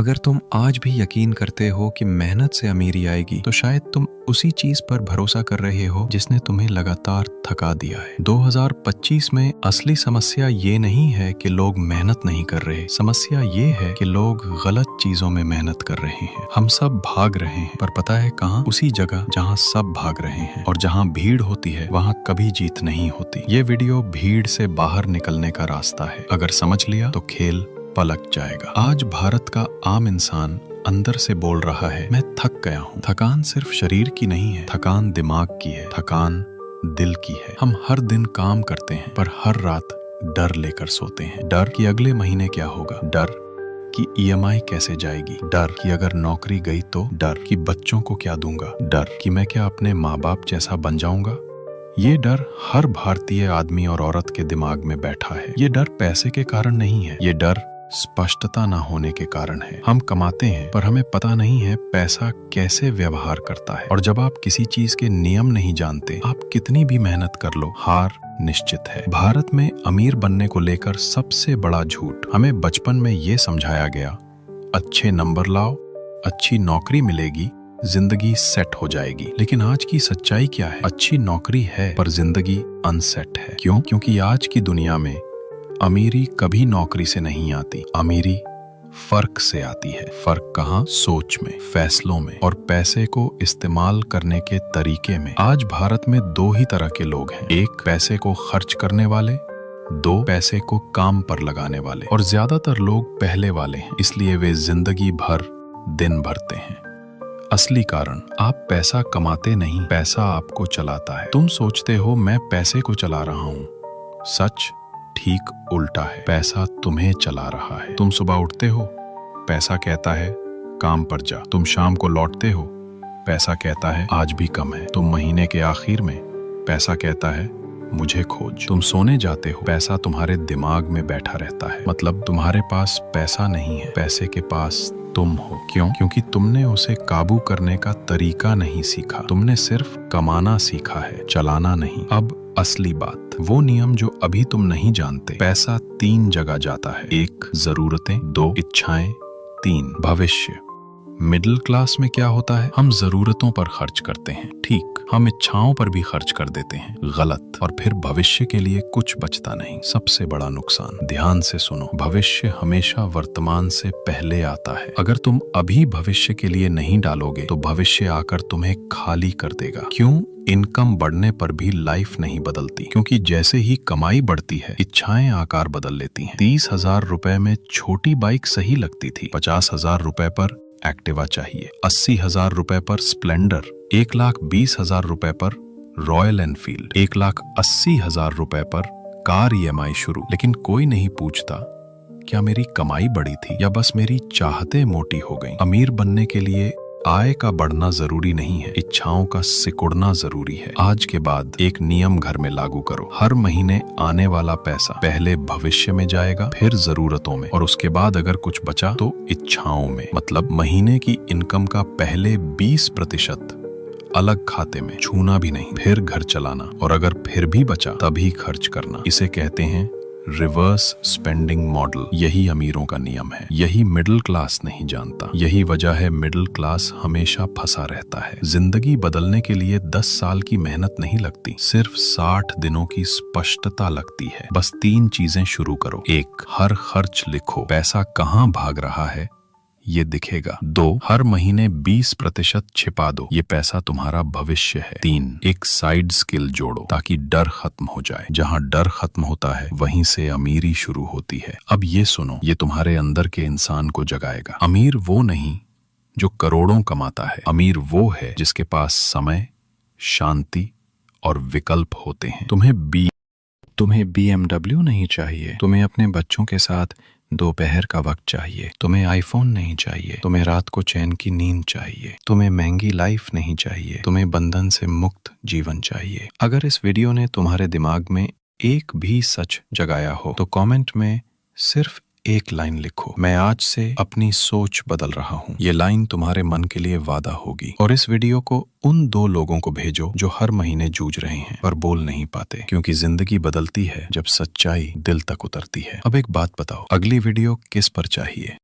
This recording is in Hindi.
अगर तुम आज भी यकीन करते हो कि मेहनत से अमीरी आएगी, तो शायद तुम उसी चीज पर भरोसा कर रहे हो जिसने तुम्हें लगातार थका दिया है। 2025 में असली समस्या ये नहीं है कि लोग मेहनत नहीं कर रहे, समस्या ये है कि लोग गलत चीजों में मेहनत कर रहे हैं। हम सब भाग रहे हैं, पर पता है कहाँ? उसी जगह जहाँ सब भाग रहे हैं, और जहाँ भीड़ होती है वहाँ कभी जीत नहीं होती। ये वीडियो भीड़ से बाहर निकलने का रास्ता है। अगर समझ लिया तो खेल पलट जाएगा। आज भारत का आम इंसान अंदर से बोल रहा है, मैं थक गया हूँ। थकान सिर्फ शरीर की नहीं है, थकान दिमाग की है, थकान दिल की है। हम हर दिन काम करते हैं, पर हर रात डर लेकर सोते हैं। डर कि अगले महीने क्या होगा, डर कि EMI कैसे जाएगी, डर कि अगर नौकरी गई तो, डर कि बच्चों को क्या दूंगा, डर कि मैं क्या अपने माँ बाप जैसा बन जाऊंगा। ये डर हर भारतीय आदमी और औरत के दिमाग में बैठा है। ये डर पैसे के कारण नहीं है, ये डर स्पष्टता ना होने के कारण है। हम कमाते हैं, पर हमें पता नहीं है पैसा कैसे व्यवहार करता है। और जब आप किसी चीज के नियम नहीं जानते, आप कितनी भी मेहनत कर लो, हार निश्चित है। भारत में अमीर बनने को लेकर सबसे बड़ा झूठ, हमें बचपन में ये समझाया गया, अच्छे नंबर लाओ, अच्छी नौकरी मिलेगी, जिंदगी सेट हो जाएगी। लेकिन आज की सच्चाई क्या है? अच्छी नौकरी है, पर जिंदगी अनसेट है। क्यों? क्योंकि आज की दुनिया में अमीरी कभी नौकरी से नहीं आती, अमीरी फर्क से आती है। फर्क कहाँ? सोच में, फैसलों में, और पैसे को इस्तेमाल करने के तरीके में। आज भारत में दो ही तरह के लोग हैं, एक पैसे को खर्च करने वाले, दो पैसे को काम पर लगाने वाले। और ज्यादातर लोग पहले वाले हैं, इसलिए वे जिंदगी भर दिन भरते हैं। असली कारण, आप पैसा कमाते नहीं, पैसा आपको चलाता है। तुम सोचते हो मैं पैसे को चला रहा हूँ, सच ठीक उल्टा है। पैसा तुम्हें चला रहा है। तुम सुबह उठते हो, पैसा कहता है काम पर जा। तुम शाम को लौटते हो, पैसा कहता है आज भी कम है। तुम महीने के आखिर में, पैसा कहता है मुझे खोज। तुम सोने जाते हो, पैसा तुम्हारे दिमाग में बैठा रहता है। मतलब तुम्हारे पास पैसा नहीं है, पैसे के पास तुम हो। क्यों? क्योंकि तुमने उसे काबू करने का तरीका नहीं सीखा। तुमने सिर्फ कमाना सीखा है, चलाना नहीं। अब असली बात, वो नियम जो अभी तुम नहीं जानते। पैसा 3 जगह जाता है, 1 जरूरतें, 2 इच्छाएं, 3 भविष्य। मिडिल क्लास में क्या होता है? हम जरूरतों पर खर्च करते हैं, ठीक। हम इच्छाओं पर भी खर्च कर देते हैं, गलत। और फिर भविष्य के लिए कुछ बचता नहीं। सबसे बड़ा नुकसान, ध्यान से सुनो, भविष्य हमेशा वर्तमान से पहले आता है। अगर तुम अभी भविष्य के लिए नहीं डालोगे, तो भविष्य आकर तुम्हें खाली कर देगा। क्यों? इनकम बढ़ने पर भी लाइफ नहीं बदलती, क्योंकि जैसे ही कमाई बढ़ती है, इच्छाएं आकार बदल लेती हैं। 30,000 रुपए में छोटी बाइक सही लगती थी, 50,000 रुपए पर एक्टिवा चाहिए, 80,000 रुपए पर स्प्लेंडर, 1,20,000 रुपए पर रॉयल एनफील्ड, 1,80,000 रुपए पर कार EMI शुरू। लेकिन कोई नहीं पूछता क्या मेरी कमाई बढ़ी थी या बस मेरी चाहतें मोटी हो गईं। अमीर बनने के लिए आय का बढ़ना जरूरी नहीं है, इच्छाओं का सिकुड़ना जरूरी है। आज के बाद एक नियम घर में लागू करो, हर महीने आने वाला पैसा पहले भविष्य में जाएगा, फिर जरूरतों में, और उसके बाद अगर कुछ बचा तो इच्छाओं में। मतलब महीने की इनकम का पहले 20% अलग खाते में, छूना भी नहीं, फिर घर चलाना, और अगर फिर भी बचा तभी खर्च करना। इसे कहते हैं रिवर्स स्पेंडिंग मॉडल। यही अमीरों का नियम है, यही मिडिल क्लास नहीं जानता। यही वजह है मिडिल क्लास हमेशा फंसा रहता है। जिंदगी बदलने के लिए 10 साल की मेहनत नहीं लगती, सिर्फ 60 दिनों की स्पष्टता लगती है। बस 3 चीजें शुरू करो। 1, हर खर्च लिखो, पैसा कहाँ भाग रहा है ये दिखेगा। 2, हर महीने 20% छिपा दो, ये पैसा तुम्हारा भविष्य है। 3, एक साइड स्किल जोड़ो ताकि डर खत्म हो जाए। जहाँ डर खत्म होता है, वहीं से अमीरी शुरू होती है। अब ये सुनो, ये तुम्हारे अंदर के इंसान को जगाएगा। अमीर वो नहीं जो करोड़ों कमाता है, अमीर वो है जिसके पास समय, शांति और विकल्प होते हैं। तुम्हें BMW नहीं चाहिए, तुम्हें अपने बच्चों के साथ दोपहर का वक्त चाहिए, तुम्हें आईफोन नहीं चाहिए, तुम्हें रात को चैन की नींद चाहिए, तुम्हें महंगी लाइफ नहीं चाहिए, तुम्हें बंधन से मुक्त जीवन चाहिए। अगर इस वीडियो ने तुम्हारे दिमाग में एक भी सच जगाया हो, तो कमेंट में सिर्फ एक लाइन लिखो, मैं आज से अपनी सोच बदल रहा हूँ। ये लाइन तुम्हारे मन के लिए वादा होगी। और इस वीडियो को उन 2 लोगों को भेजो जो हर महीने जूझ रहे हैं पर बोल नहीं पाते, क्योंकि जिंदगी बदलती है जब सच्चाई दिल तक उतरती है। अब एक बात बताओ, अगली वीडियो किस पर चाहिए?